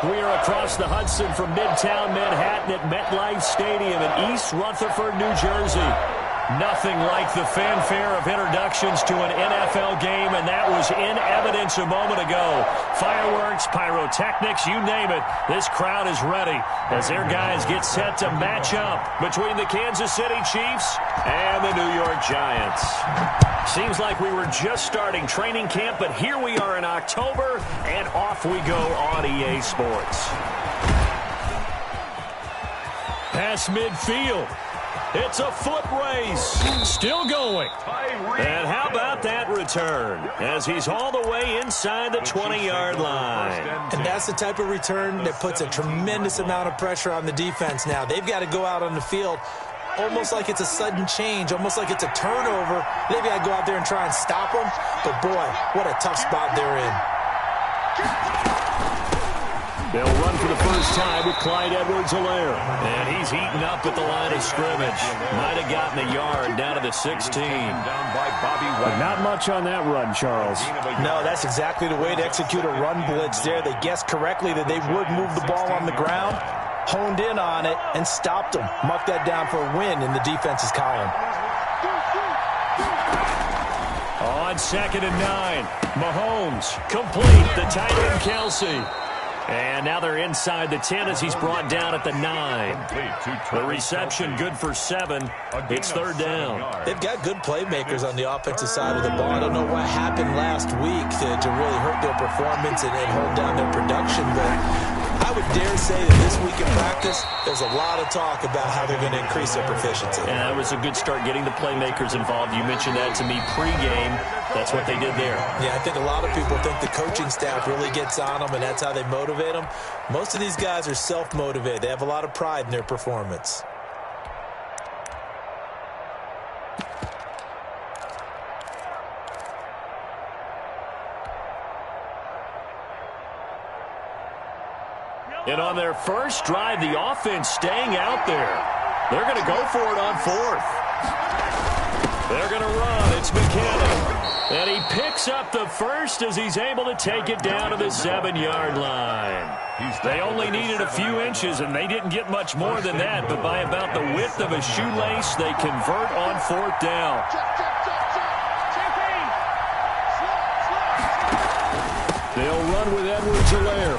We are across the Hudson from Midtown Manhattan at MetLife Stadium in East Rutherford, New Jersey. Nothing like the fanfare of introductions to an NFL game, and that was in evidence a moment ago. Fireworks, pyrotechnics, you name it. This crowd is ready as their guys get set to match up between the Kansas City Chiefs and the New York Giants. Seems like we were just starting training camp, but here we are in October, and off we go on EA Sports. Pass midfield. It's a foot race. Still going. And how about that return as he's all the way inside the 20-yard line. And that's the type of return that puts a tremendous amount of pressure on the defense now. They've got to go out on the field almost like it's a sudden change, almost like it's a turnover. They've got to go out there and try and stop them. But, boy, what a tough spot they're in. They'll run for the first time with Clyde Edwards-Helaire. And he's heating up at the line of scrimmage. Might have gotten a yard down to the 16. But not much on that run, Charles. No, that's exactly the way to execute a run blitz there. They guessed correctly that they would move the ball on the ground, honed in on it, and stopped them. Mark that down for a win in the defense's column. On 2nd and 9, Mahomes complete. The tight end, Kelsey. And now they're inside the 10 as he's brought down at the 9. The reception good for 7. It's 3rd down. They've got good playmakers on the offensive side of the ball. I don't know what happened last week to really hurt their performance and hold down their production, but I would dare say that this week in practice, there's a lot of talk about how they're going to increase their proficiency. And that was a good start getting the playmakers involved. You mentioned that to me pregame. That's what they did there. Yeah, I think a lot of people think the coaching staff really gets on them, and that's how they motivate them. Most of these guys are self-motivated. They have a lot of pride in their performance. And on their first drive, the offense staying out there. They're going to go for it on 4th. They're going to run. It's McKinnon. And he picks up the first as he's able to take it down to the 7-yard line. They only needed a few inches, and they didn't get much more than that. But by about the width of a shoelace, they convert on 4th down. They'll run with Edwards-Helaire.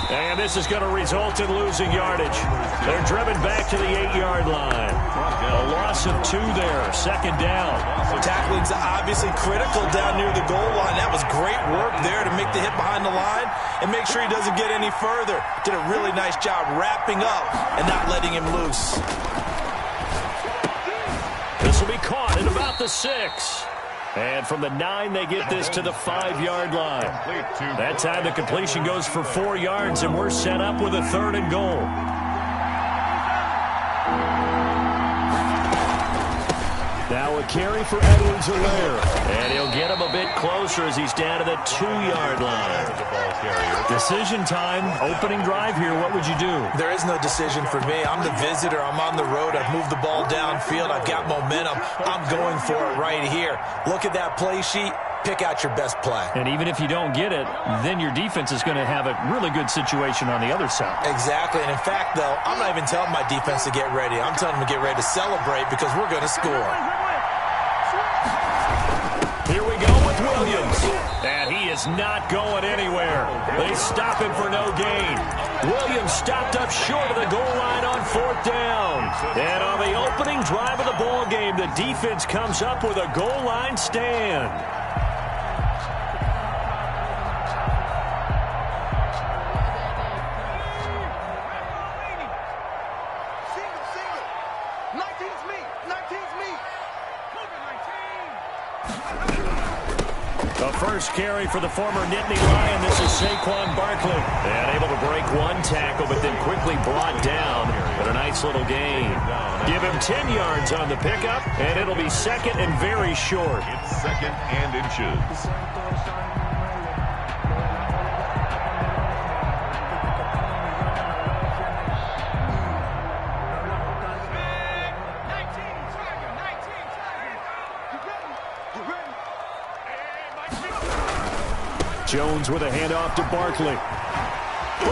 And this is going to result in losing yardage. They're driven back to the 8-yard line. A loss of 2 there. 2nd down. Tackling's obviously critical down near the goal line. That was great work there to make the hit behind the line and make sure he doesn't get any further. Did a really nice job wrapping up and not letting him loose. This will be caught at about the 6. And from the 9, they get this to the 5-yard line. That time the completion goes for 4 yards, and we're set up with a 3rd and goal. Now a carry for Edwards-Helaire. And he'll get him a bit closer as he's down to the 2-yard line. Decision time, opening drive here. What would you do? There is no decision for me. I'm the visitor. I'm on the road. I've moved the ball downfield. I've got momentum. I'm going for it right here. Look at that play sheet. Pick out your best play. And even if you don't get it, then your defense is going to have a really good situation on the other side. Exactly. And in fact, though, I'm not even telling my defense to get ready. I'm telling them to get ready to celebrate because we're going to score. Here we go with Williams. And he is not going anywhere. They stop him for no gain. Williams stopped up short of the goal line on 4th down. And on the opening drive of the ball game, the defense comes up with a goal line stand. The first carry for the former Nittany Lion. This is Saquon Barkley. And able to break one tackle, but then quickly brought down. But a nice little gain. Give him 10 yards on the pickup, and it'll be 2nd and very short. It's 2nd and inches. Jones with a handoff to Barkley.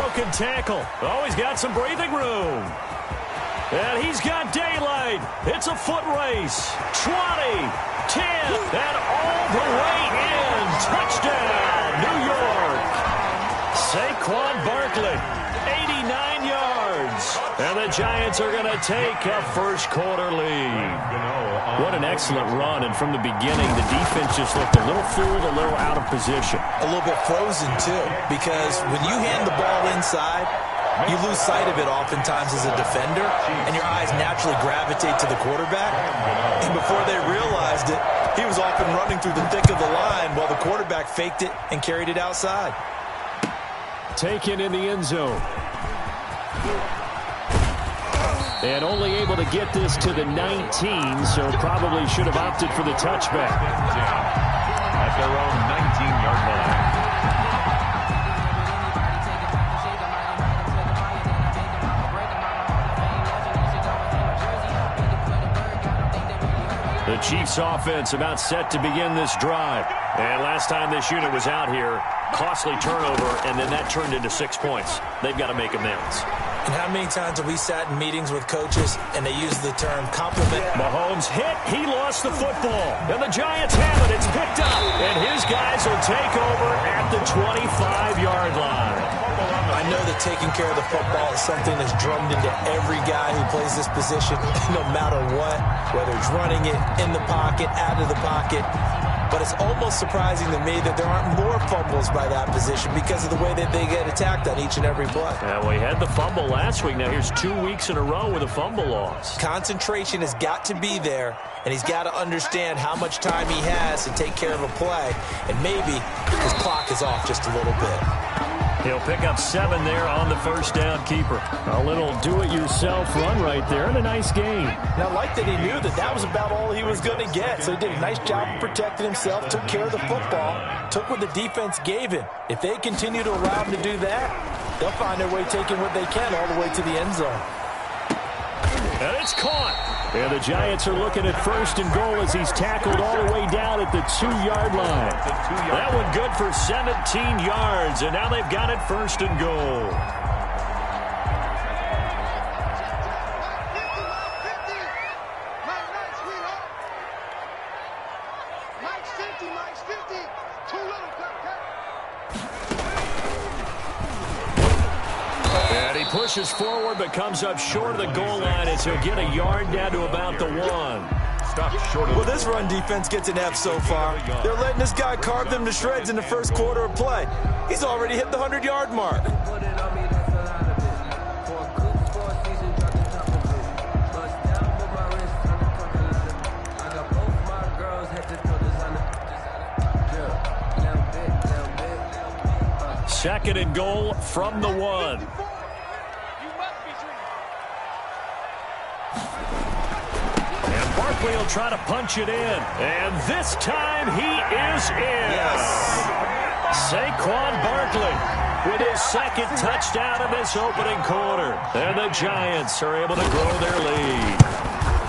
broken tackle. Oh, he's got some breathing room. And he's got daylight. It's a foot race. 20, 10, and all the way in. Touchdown, New York. Saquon Barkley, 89 yards. And the Giants are going to take a first quarter lead. What an excellent run. And from the beginning, the defense just looked a little fooled, a little out of position. A little bit frozen, too, because when you hand the ball inside, you lose sight of it oftentimes as a defender, and your eyes naturally gravitate to the quarterback. And before they realized it, he was off and running through the thick of the line while the quarterback faked it and carried it outside. Taken in the end zone. And only able to get this to the 19, so probably should have opted for the touchback. At their own 19-yard line. The Chiefs offense about set to begin this drive. And last time this unit was out here, costly turnover, and then that turned into 6 points. They've got to make amends. And how many times have we sat in meetings with coaches and they use the term compliment? Mahomes hit. He lost the football. And the Giants have it. It's picked up. And his guys will take over at the 25-yard line. I know that taking care of the football is something that's drummed into every guy who plays this position, no matter what, whether it's running it, in the pocket, out of the pocket. But it's almost surprising to me that there aren't more fumbles by that position because of the way that they get attacked on each and every play. Yeah, we had the fumble last week. Now here's 2 weeks in a row with a fumble loss. Concentration has got to be there, and he's got to understand how much time he has to take care of a play, and maybe his clock is off just a little bit. He'll pick up 7 there on the first down keeper. A little do-it-yourself run right there and a nice game. And I like that he knew that that was about all he was going to get. So he did a nice job of protecting himself, took care of the football, took what the defense gave him. If they continue to allow him to do that, they'll find their way taking what they can all the way to the end zone. And it's caught. And the Giants are looking at first and goal as he's tackled all the way down at the 2-yard line. That one good for 17 yards, and now they've got it first and goal. Pushes forward but comes up short of the goal line as he'll get a yard down to about the 1. Well, this run defense gets an F so far. They're letting this guy carve them to shreds in the first quarter of play. He's already hit the 100-yard mark. Second and goal from the 1. Barkley will try to punch it in. And this time he is in. Yes. Saquon Barkley with his second touchdown in this opening quarter. And the Giants are able to grow their lead.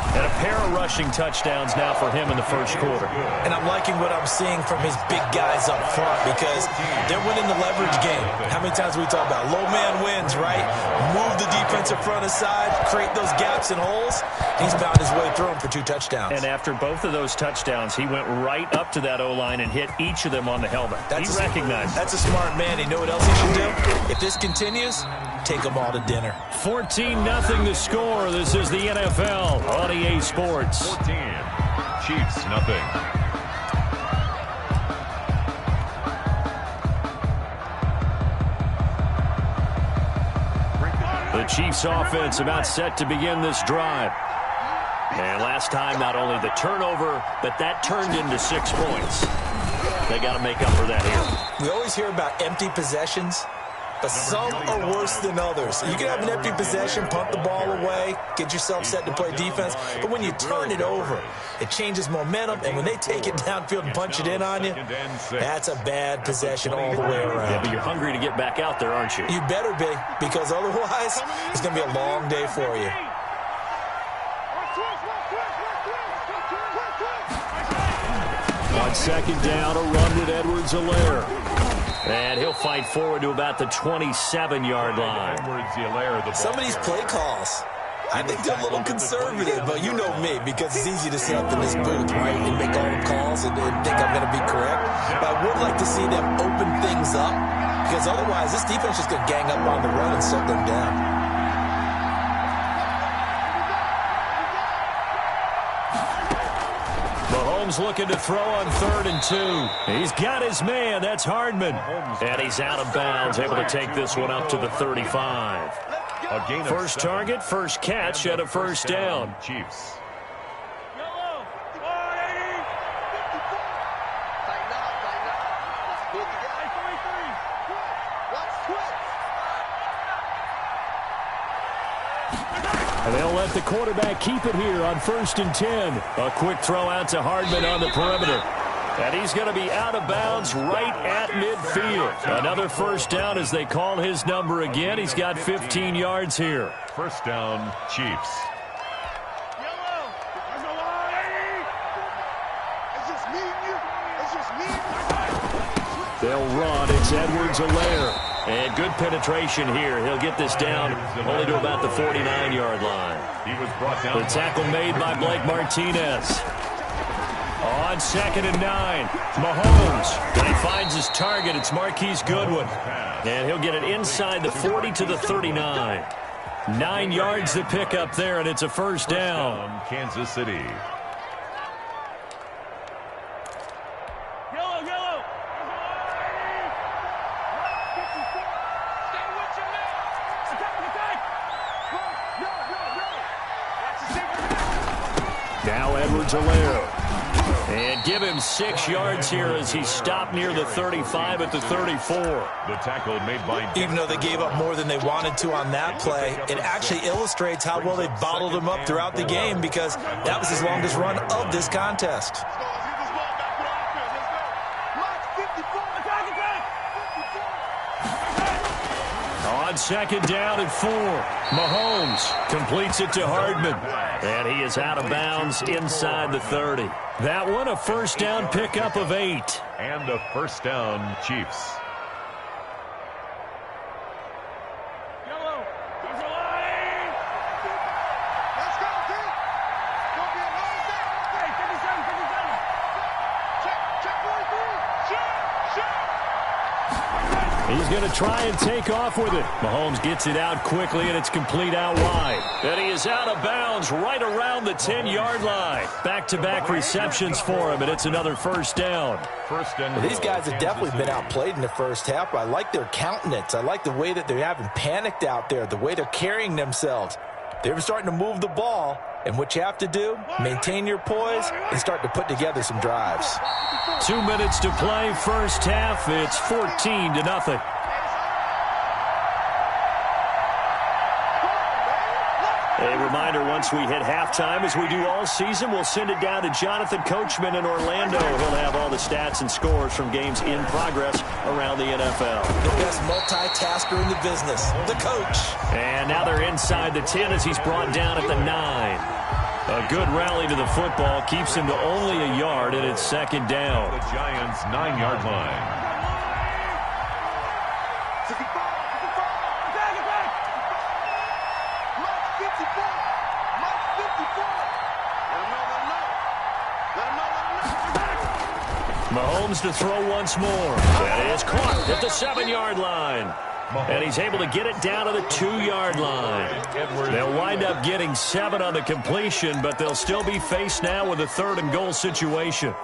And a pair of rushing touchdowns now for him in the first quarter. And I'm liking what I'm seeing from his big guys up front because they're winning the leverage game. How many times we talk about low man wins, right? Move the defensive front aside, create those gaps and holes. He's found his way through them for 2 touchdowns. And after both of those touchdowns, he went right up to that O-line and hit each of them on the helmet. He recognized. That's a smart man. He knew what else he should do. If this continues, take them all to dinner. 14-0 the score. This is the NFL on EA Sports. 14. Chiefs, nothing. The Chiefs offense about set to begin this drive. And last time, not only the turnover, but that turned into 6 points. They got to make up for that here. We always hear about empty possessions, but some are worse than others. You can have an empty possession, punt the ball away, get yourself set to play defense, but when you turn it over, it changes momentum, and when they take it downfield and punch it in on you, that's a bad possession all the way around. Yeah, but you're hungry to get back out there, aren't you? You better be, because otherwise, it's going to be a long day for you. On second down, a run with Edwards-Helaire. And he'll fight forward to about the 27-yard line. Some of these play calls, I think they're a little conservative, but you know me, because it's easy to sit up in this booth, right, and make all the calls and think I'm going to be correct. But I would like to see them open things up, because otherwise this defense is going to gang up on the run and shut them down. Mahomes looking to throw on 3rd and 2. He's got his man. That's Hardman. And he's out of bounds, able to take this one up to the 35. First target, first catch, and a first down. Chiefs. And they'll let the quarterback keep it here on 1st and 10. A quick throw out to Hardman on the perimeter. And he's going to be out of bounds right at midfield. Another first down as they call his number again. He's got 15 yards here. First down, Chiefs. They'll run. It's Edwards-Helaire. And good penetration here. He'll get this down only to about the 49-yard line. He was brought down. The tackle made by Blake Martinez. On 2nd and 9, Mahomes. And he finds his target. It's Marquise Goodwin. And he'll get it inside the 40 to the 39. 9 yards to pick up there, and it's a first down. Kansas City. Now Edwards-Helaire. And give him 6 yards here as he stopped near the 35 at the 34. The tackle made by... Even though they gave up more than they wanted to on that play, it actually illustrates how well they bottled him up throughout the game, because that was his longest run of this contest. On 2nd down and 4, Mahomes completes it to Hardman. And he is out of bounds inside the 30. That one a first down pickup of 8. And a first down, Chiefs. He's going to try and take off with it. Mahomes gets it out quickly, and it's complete out wide. And he is out of bounds right around the 10-yard line. Back-to-back receptions for him, and it's another first down. Well, these guys have definitely been outplayed in the first half. I like their countenance. I like the way that they haven't panicked out there, the way they're carrying themselves. They're starting to move the ball, and what you have to do, maintain your poise and start to put together some drives. 2 minutes to play, first half. It's 14-0. A reminder, once we hit halftime, as we do all season, we'll send it down to Jonathan Coachman in Orlando. He'll have all the stats and scores from games in progress around the NFL. The best multitasker in the business, the coach. And now they're inside the 10 as he's brought down at the 9. A good rally to the football keeps him to only a yard, and it's 2nd down. The Giants' 9-yard line. Mahomes to throw once more. That is caught at the 7-yard line. And he's able to get it down to the 2-yard line. They'll wind up getting 7 on the completion, but they'll still be faced now with a 3rd and goal situation.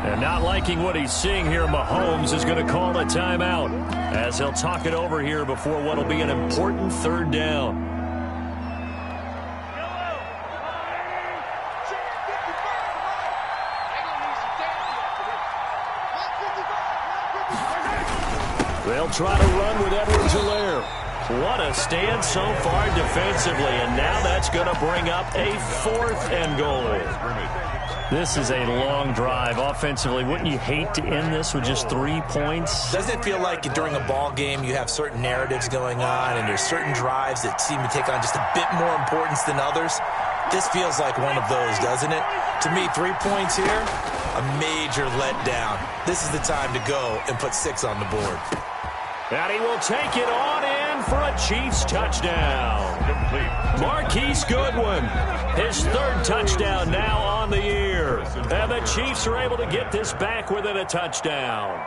And not liking what he's seeing here, Mahomes is going to call a timeout as he'll talk it over here before what will be an important 3rd down. They'll try to run with Edwards-Helaire. What a stand so far defensively, and now that's going to bring up a 4th and goal. This is a long drive offensively. Wouldn't you hate to end this with just 3 points? Doesn't it feel like during a ball game you have certain narratives going on and there's certain drives that seem to take on just a bit more importance than others? This feels like one of those, doesn't it? To me, 3 points here, a major letdown. This is the time to go and put 6 on the board. And he will take it on in for a Chiefs touchdown. Marquise Goodwin, his 3rd touchdown now on the year. And the Chiefs are able to get this back within a touchdown.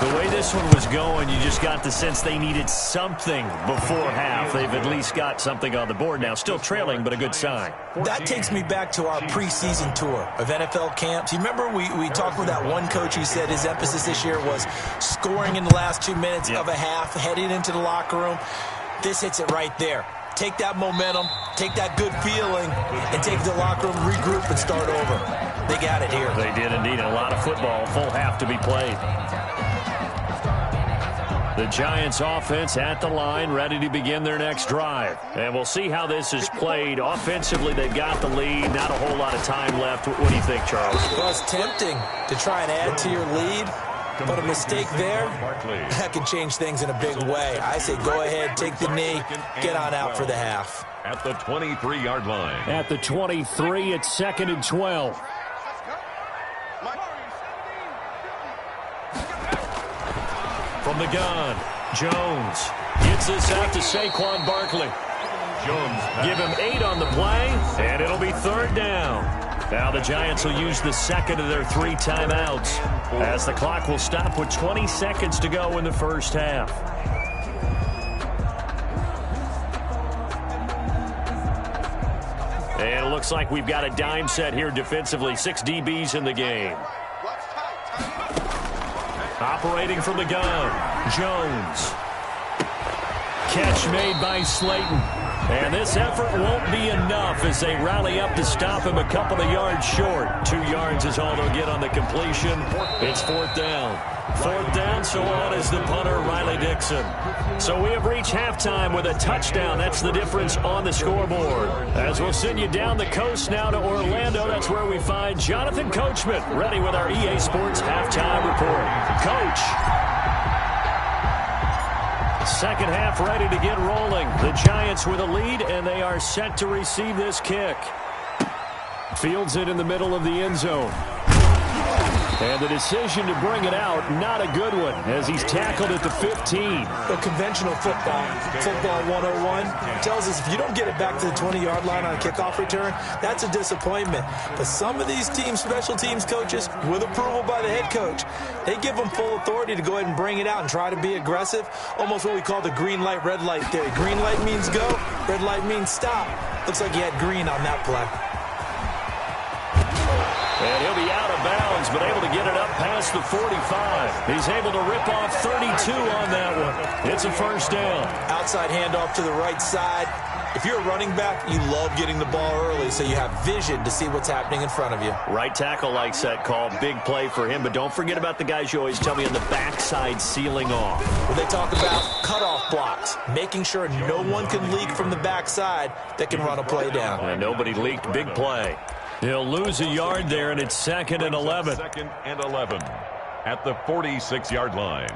The way this one was going, you just got the sense they needed something before half. They've at least got something on the board now. Still trailing, but a good sign. That takes me back to our preseason tour of NFL camps. You remember we talked with that one coach who said his emphasis this year was scoring in the last 2 minutes of a half, heading into the locker room. This hits it right there. Take that momentum, take that good feeling, and take the locker room, regroup, and start over. They got it here. They did indeed. A lot of football, full half to be played. The Giants offense at the line, ready to begin their next drive. And we'll see how this is played. Offensively, they've got the lead. Not a whole lot of time left. What do you think, Charles? Well, it's tempting to try and add to your lead, but a mistake there, that can change things in a big way. I say go ahead, take the knee, get on out for the half. At the 23-yard line. At the 23, it's 2nd and 12. From the gun, Jones gets this out to Saquon Barkley. Jones. Give him 8 on the play, and it'll be 3rd down. Now the Giants will use the 2nd of their 3 timeouts as the clock will stop with 20 seconds to go in the first half. And it looks like we've got a dime set here defensively. 6 DBs in the game. Operating from the gun, Jones. Catch made by Slayton. And this effort won't be enough as they rally up to stop him a couple of yards short. 2 yards is all they'll get on the completion. It's 4th down. 4th down, so on is the punter, Riley Dixon. So we have reached halftime with a touchdown. That's the difference on the scoreboard. As we'll send you down the coast now to Orlando, that's where we find Jonathan Coachman, ready with our EA Sports halftime report. Coach. Second half ready to get rolling. The Giants with a lead, and they are set to receive this kick. Fields it in the middle of the end zone. And the decision to bring it out, not a good one, as he's tackled at the 15. The conventional football 101, tells us if you don't get it back to the 20-yard line on a kickoff return, that's a disappointment. But some of these teams, special teams coaches, with approval by the head coach, they give them full authority to go ahead and bring it out and try to be aggressive, almost what we call the green light, red light theory. Green light means go, red light means stop. Looks like he had green on that play. And he'll be out of bounds, but able to get it up past the 45. He's able to rip off 32 on that one. It's a 1st down. Outside handoff to the right side. If you're a running back, you love getting the ball early so you have vision to see what's happening in front of you. Right tackle likes that call. Big play for him, but don't forget about the guys you always tell me on the backside sealing off. When they talk about cutoff blocks, making sure no one can leak from the backside that can run a play down. And nobody leaked. Big play. He'll lose a yard there, and it's 2nd and 11. 2nd and 11 at the 46-yard line.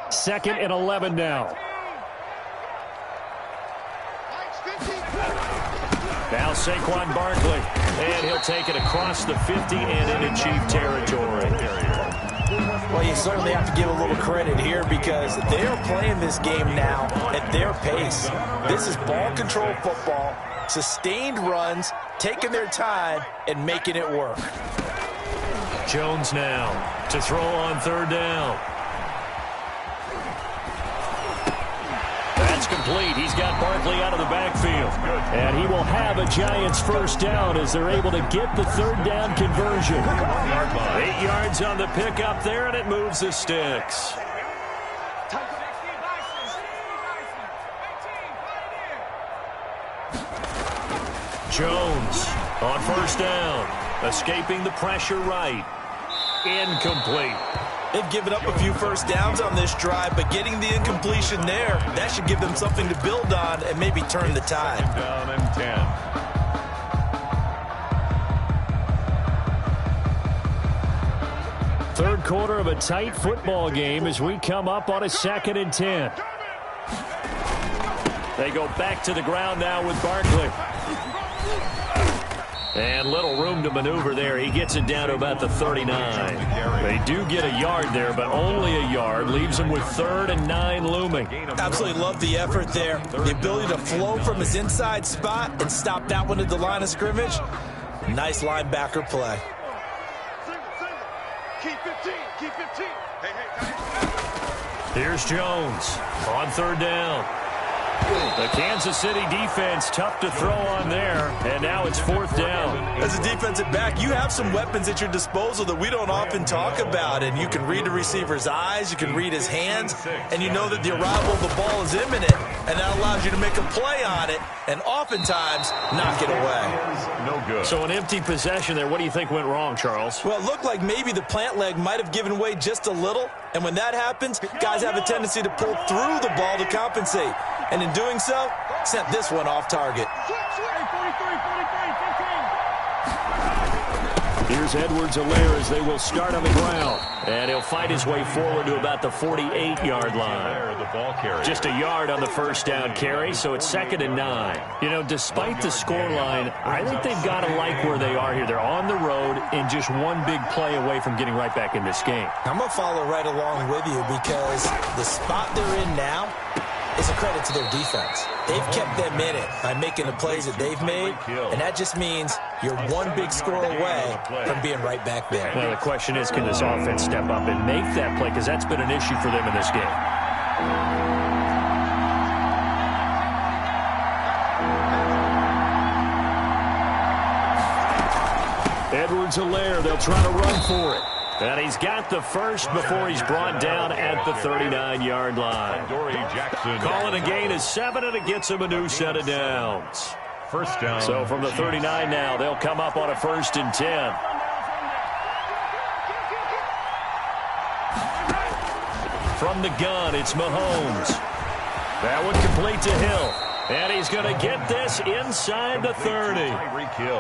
Second and 11 now. Now Saquon Barkley, and he'll take it across the 50 and into Chief territory. Well, you certainly have to give a little credit here because they're playing this game now at their pace. This is ball control football, sustained runs, taking their time, and making it work. Jones now to throw on 3rd down. That's complete. He's got Barkley out of the backfield. And he will have a Giants 1st down as they're able to get the 3rd down conversion. 8 yards on the pickup there, and it moves the sticks. Jones On first down, escaping the pressure right. Incomplete. They've given up a few first downs on this drive, but getting the incompletion there, that should give them something to build on and maybe turn the tide. Down and 10. Third quarter of a tight football game as we come up on a 2nd and 10. They go back to the ground now with Barkley. And little room to maneuver there. He gets it down to about the 39. They do get a yard there, but only a yard. Leaves them with 3rd and 9 looming. Absolutely love the effort there. The ability to flow from his inside spot and stop that one at the line of scrimmage. Nice linebacker play. Keep 15. Keep 15. Here's Jones on 3rd down. The Kansas City defense tough to throw on there, and now it's 4th down. As a defensive back, you have some weapons at your disposal that we don't often talk about, and you can read the receiver's eyes, you can read his hands, and you know that the arrival of the ball is imminent, and that allows you to make a play on it, and oftentimes knock it away. No good. So an empty possession there. What do you think went wrong, Charles? Well, it looked like maybe the plant leg might have given way just a little, and when that happens, guys have a tendency to pull through the ball to compensate. And in doing so, sent this one off target. Here's Edwards-Helaire as they will start on the ground. And he'll fight his way forward to about the 48-yard line. Just a yard on the first down carry, so it's 2nd and 9. You know, despite the scoreline, I think they've got to like where they are here. They're on the road and just one big play away from getting right back in this game. I'm going to follow right along with you because the spot they're in now is a credit to their defense. They've kept them in it by making the plays that they've made, and that just means you're one big score away from being right back there. Well, the question is, can this offense step up and make that play? Because that's been an issue for them in this game. Edwards-Helaire, they'll try to run for it. And he's got the first before he's brought down at the 39-yard line. Calling a gain of 7, and it gets him a new set of downs. First down. So from the 39 now, they'll come up on a 1st and 10. From the gun, it's Mahomes. That one complete to Hill. And he's going to get this inside the 30.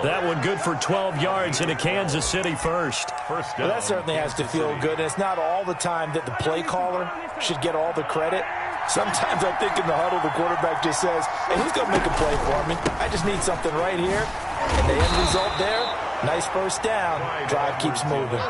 That one good for 12 yards in a Kansas City first. Well, that certainly has to feel good. And it's not all the time that the play caller should get all the credit. Sometimes I think in the huddle, the quarterback just says, hey, who's going to make a play for me? I just need something right here. And the end result there, nice first down. Drive keeps moving.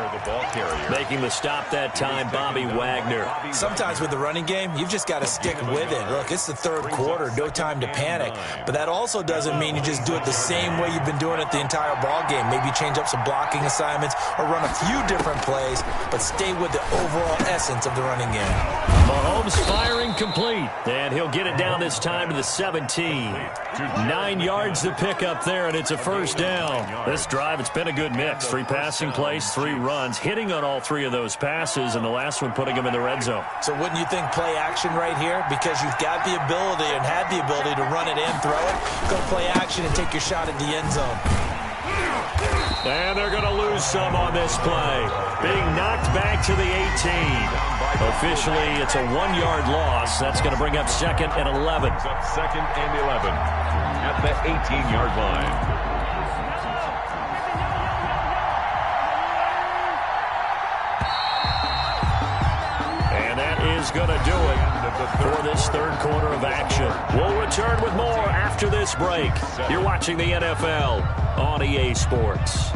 Making the stop that time, Bobby Wagner. Sometimes with the running game, you've just got to stick with it. Look, it's the 3rd quarter, no time to panic. But that also doesn't mean you just do it the same way you've been doing it the entire ball game. Maybe change up some blocking assignments or run a few different plays, but stay with the overall essence of the running game. Mahomes firing complete, and he'll get it down this time to the 17. 9 yards to pick up there, and it's a first down. This drive, it's been a good mix. 3 passing plays, 3 runs, hitting on all 3 of those passes, and the last one putting them in the red zone. So wouldn't you think play action right here? Because you've got the ability and had the ability to run it and throw it. Go play action and take your shot at the end zone. And they're going to lose some on this play. Being knocked back to the 18. Officially, it's a 1-yard loss. That's going to bring up 2nd and 11. Up 2nd and 11 at the 18-yard line. And that is going to do it for this 3rd quarter of action. We'll return with more after this break. You're watching the NFL on EA Sports.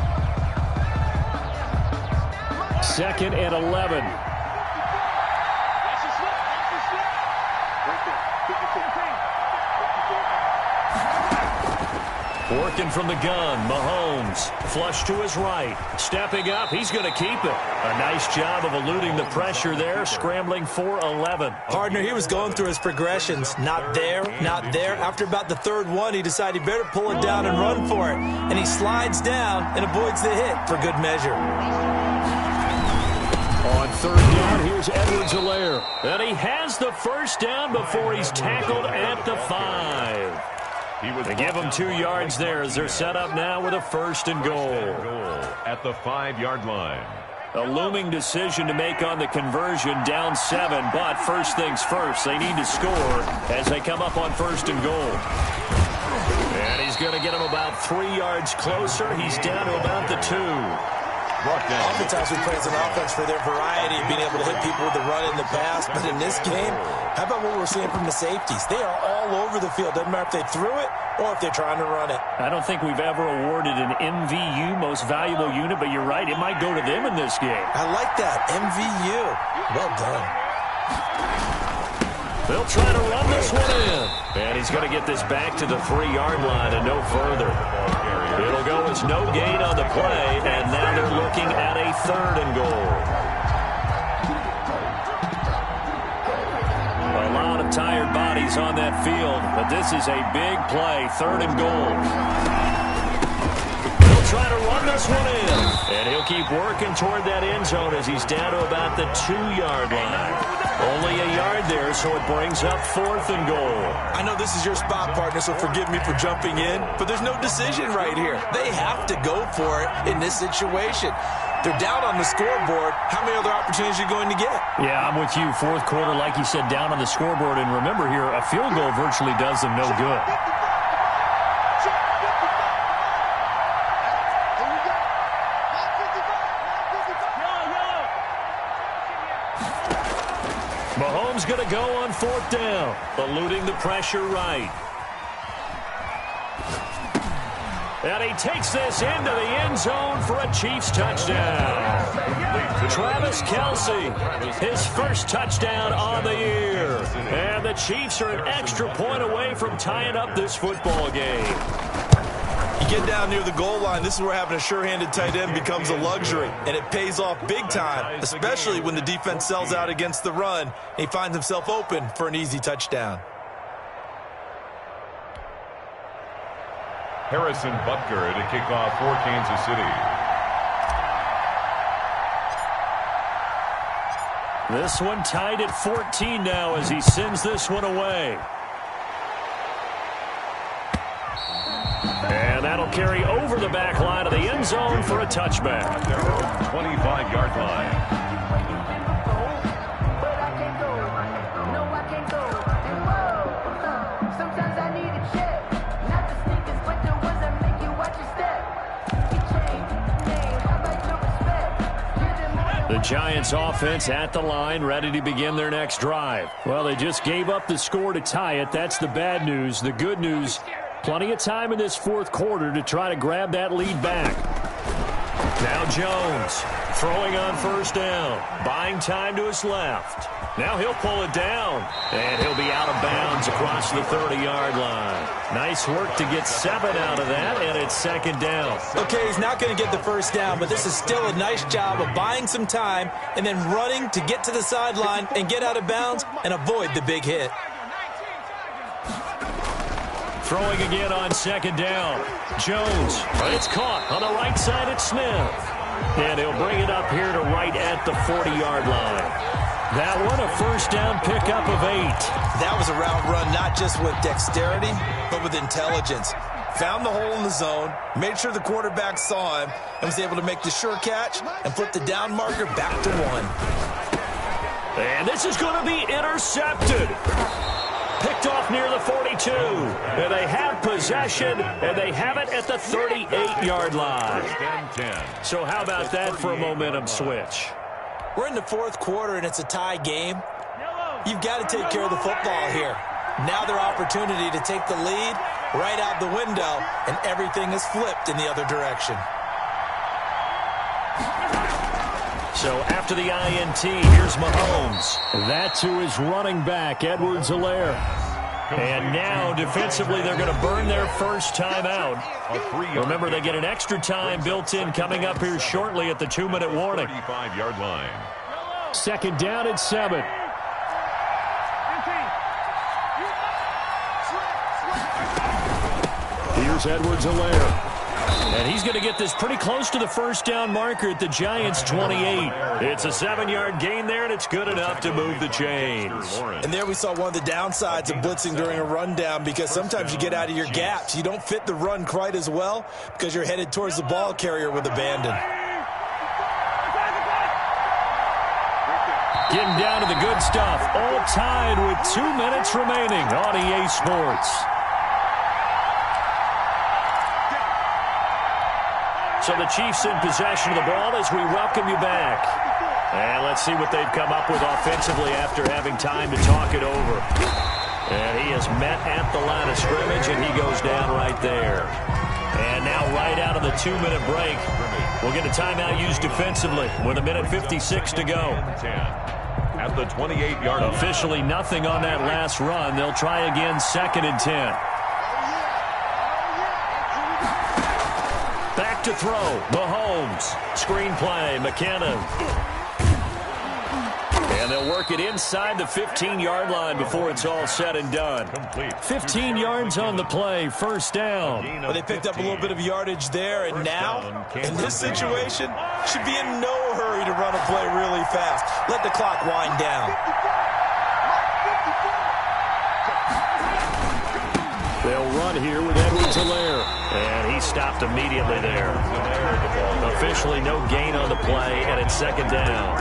2nd and 11. Working from the gun, Mahomes, flush to his right, stepping up, he's going to keep it. A nice job of eluding the pressure there, scrambling for 11. Partner, he was going through his progressions. Not there, not there. After about the 3rd one, he decided he better pull it down and run for it. And he slides down and avoids the hit for good measure. On 3rd down, here's Edwards-Helaire. And he has the first down before he's tackled at the 5. They give them 2 yards there as they're set up now with a 1st and goal. At the 5-yard line. A looming decision to make on the conversion, down 7, but first things first, they need to score as they come up on 1st and goal. And he's going to get him about 3 yards closer. He's down to about the 2. Oftentimes we praise an offense for their variety, being able to hit people with the run and the pass. But in this game, how about what we're seeing from the safeties? They are all over the field. Doesn't matter if they threw it or if they're trying to run it. I don't think we've ever awarded an MVU, most valuable unit, but you're right, it might go to them in this game. I like that, MVU. Well done. They'll try to run this one in. And he's going to get this back to the 3-yard line and no further. It'll go as no gain on the play, and now they're looking at a 3rd and goal. A lot of tired bodies on that field, but this is a big play, 3rd and goal. He'll try to run this one in, and he'll keep working toward that end zone as he's down to about the 2-yard line. Only a yard there, so it brings up 4th and goal. I know this is your spot, partner, so forgive me for jumping in, but there's no decision right here. They have to go for it in this situation. They're down on the scoreboard. How many other opportunities are you going to get? Yeah, I'm with you. 4th quarter, like you said, down on the scoreboard. And remember here, a field goal virtually does them no good. Mahomes going to go on 4th down, eluding the pressure right. And he takes this into the end zone for a Chiefs touchdown. Travis Kelce, his first touchdown on the year. And the Chiefs are an extra point away from tying up this football game. You get down near the goal line, this is where having a sure-handed tight end becomes a luxury, and it pays off big time, especially when the defense sells out against the run, and he finds himself open for an easy touchdown. Harrison Butker to kick off for Kansas City. This one tied at 14 now as he sends this one away. And that'll carry over the back line of the end zone for a touchback. At their own 25-yard line. The Giants offense at the line, ready to begin their next drive. Well, they just gave up the score to tie it. That's the bad news. The good news, plenty of time in this 4th quarter to try to grab that lead back. Now Jones throwing on 1st down, buying time to his left. Now he'll pull it down, and he'll be out of bounds across the 30-yard line. Nice work to get 7 out of that, and it's 2nd down. Okay, he's not going to get the 1st down, but this is still a nice job of buying some time and then running to get to the sideline and get out of bounds and avoid the big hit. Throwing again on 2nd down. Jones, it's caught on the right side at Smith. And he'll bring it up here to right at the 40-yard line. That one, a 1st down pickup of 8. That was a route run not just with dexterity, but with intelligence. Found the hole in the zone, made sure the quarterback saw him, and was able to make the sure catch and flip the down marker back to 1. And this is going to be intercepted. Picked off near the 42. And they have possession, and they have it at the 38-yard line. So how about that for a momentum switch? We're in the 4th quarter, and it's a tie game. You've got to take care of the football here. Now their opportunity to take the lead right out the window, and everything is flipped in the other direction. So after the INT, here's Mahomes. That to his running back, Edwards-Helaire. And now, defensively, they're going to burn their first time out. Remember, they get an extra time built in coming up here shortly at the 2-minute warning. 35-yard line. 2nd down and 7. Here's Edwards-Helaire. And he's going to get this pretty close to the first down marker at the Giants' 28. It's a 7-yard gain there, and it's good enough to move the chains. And there we saw one of the downsides of blitzing during a rundown, because sometimes you get out of your gaps. You don't fit the run quite as well because you're headed towards the ball carrier with abandon. Getting down to the good stuff. All tied with 2 minutes remaining on EA Sports. So the Chiefs in possession of the ball as we welcome you back. And let's see what they've come up with offensively after having time to talk it over. And he is met at the line of scrimmage, and he goes down right there. And now right out of the 2-minute break, we'll get a timeout used defensively with 1:56 to go. At the 28-yard line. Officially nothing on that last run. They'll try again, 2nd and 10. Back to throw. Mahomes. Screen play. McKinnon. And they'll work it inside the 15-yard line before it's all said and done. 15 yards on the play. First down. Well, they picked up a little bit of yardage there, and now, in this situation, should be in no hurry to run a play really fast. Let the clock wind down. They'll run here with Edwards-Helaire. And he stopped immediately there. Officially no gain on the play, and it's 2nd down.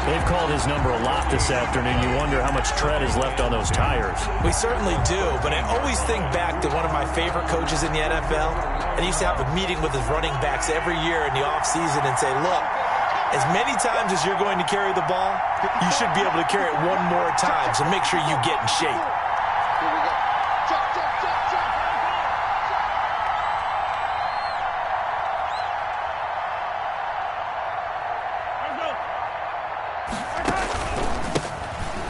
They've called his number a lot this afternoon. You wonder how much tread is left on those tires. We certainly do, but I always think back to one of my favorite coaches in the NFL. And he used to have a meeting with his running backs every year in the offseason and say, look, as many times as you're going to carry the ball, you should be able to carry it one more time, so make sure you get in shape.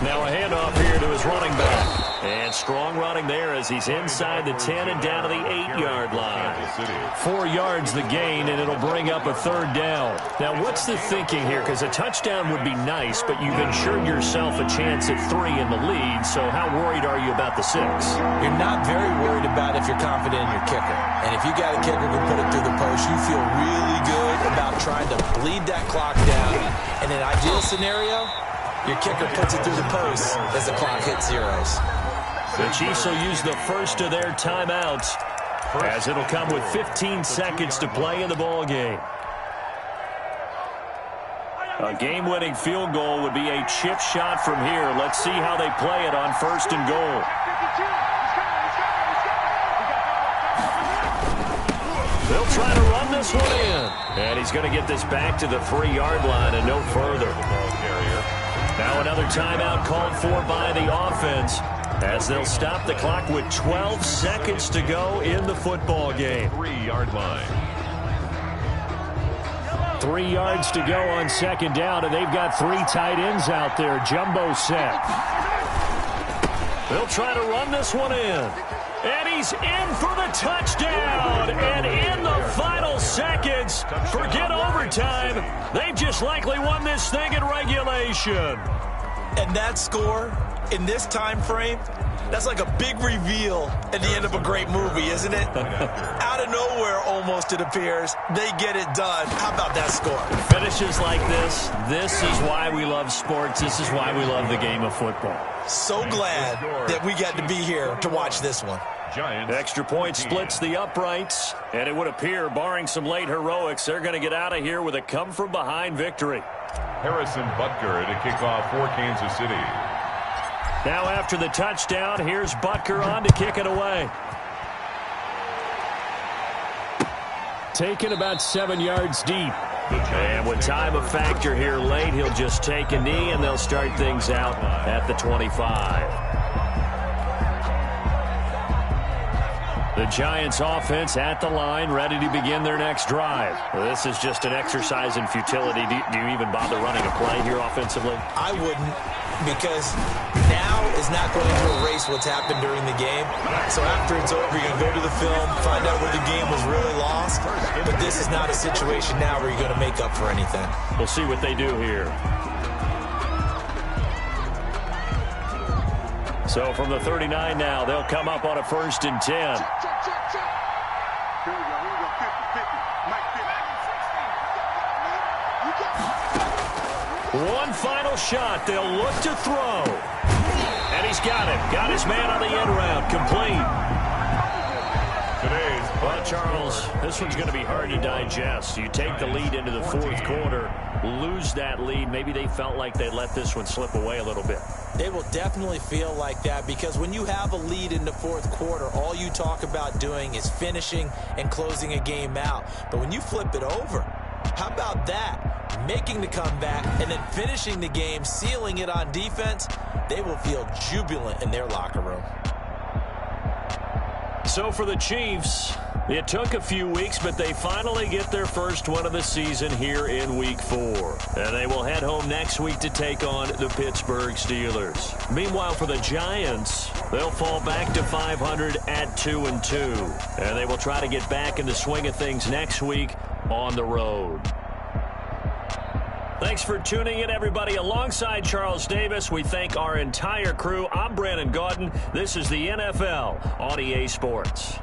Now a handoff here to his running back. And strong running there as he's inside the 10 and down to the 8-yard line. 4 yards the gain, and it'll bring up a 3rd down. Now, what's the thinking here? Because a touchdown would be nice, but you've ensured yourself a chance at 3 in the lead, so how worried are you about the 6? You're not very worried about if you're confident in your kicker. And if you got a kicker who can put it through the post, you feel really good about trying to bleed that clock down. In an ideal scenario, your kicker puts it through the post as the clock hits zeros. The Chiefs will use the first of their timeouts as it'll come with 15 seconds to play in the ball game. A game-winning field goal would be a chip shot from here. Let's see how they play it on 1st and goal. They'll try to run this one in. And he's going to get this back to the 3-yard line and no further. Now another timeout called for by the offense as they'll stop the clock with 12 seconds to go in the football game. 3-yard line. 3 yards to go on 2nd down, and they've got 3 tight ends out there. Jumbo set. They'll try to run this one in. And he's in for the touchdown. And in the final seconds, forget overtime. They've just likely won this thing in regulation. And that score in this time frame, that's like a big reveal at the end of a great movie, isn't it? Out of nowhere, almost, it appears, they get it done. How about that score? Finishes like this is why we love sports. This is why we love the game of football. So glad that we got to be here to watch this one. Extra point splits the uprights, and it would appear, barring some late heroics, they're going to get out of here with a come-from-behind victory. Harrison Butker to kick off for Kansas City. Now after the touchdown, here's Butker on to kick it away. Taken about 7 yards deep. And with time a factor here late, he'll just take a knee, and they'll start things out at the 25. The Giants offense at the line, ready to begin their next drive. This is just an exercise in futility. Do you even bother running a play here offensively? I wouldn't, because now is not going to erase what's happened during the game. So after it's over, you're going to go to the film, find out where the game was really lost. But this is not a situation now where you're going to make up for anything. We'll see what they do here. So from the 39 now, they'll come up on a 1st and 10. Here we go. One final shot. They'll look to throw. And he's got it. Got his man on the end round. Complete. Well, Charles, this one's going to be hard to digest. You take the lead into the fourth quarter, lose that lead. Maybe they felt like they let this one slip away a little bit. They will definitely feel like that because when you have a lead in the fourth quarter, all you talk about doing is finishing and closing a game out. But when you flip it over, how about that? Making the comeback and then finishing the game, sealing it on defense, they will feel jubilant in their locker room. So for the Chiefs, it took a few weeks, but they finally get their first win of the season here in Week 4. And they will head home next week to take on the Pittsburgh Steelers. Meanwhile, for the Giants, they'll fall back to 500 at 2-2. And they will try to get back in the swing of things next week on the road. Thanks for tuning in, everybody. Alongside Charles Davis, we thank our entire crew. I'm Brandon Gaudin. This is the NFL on EA Sports.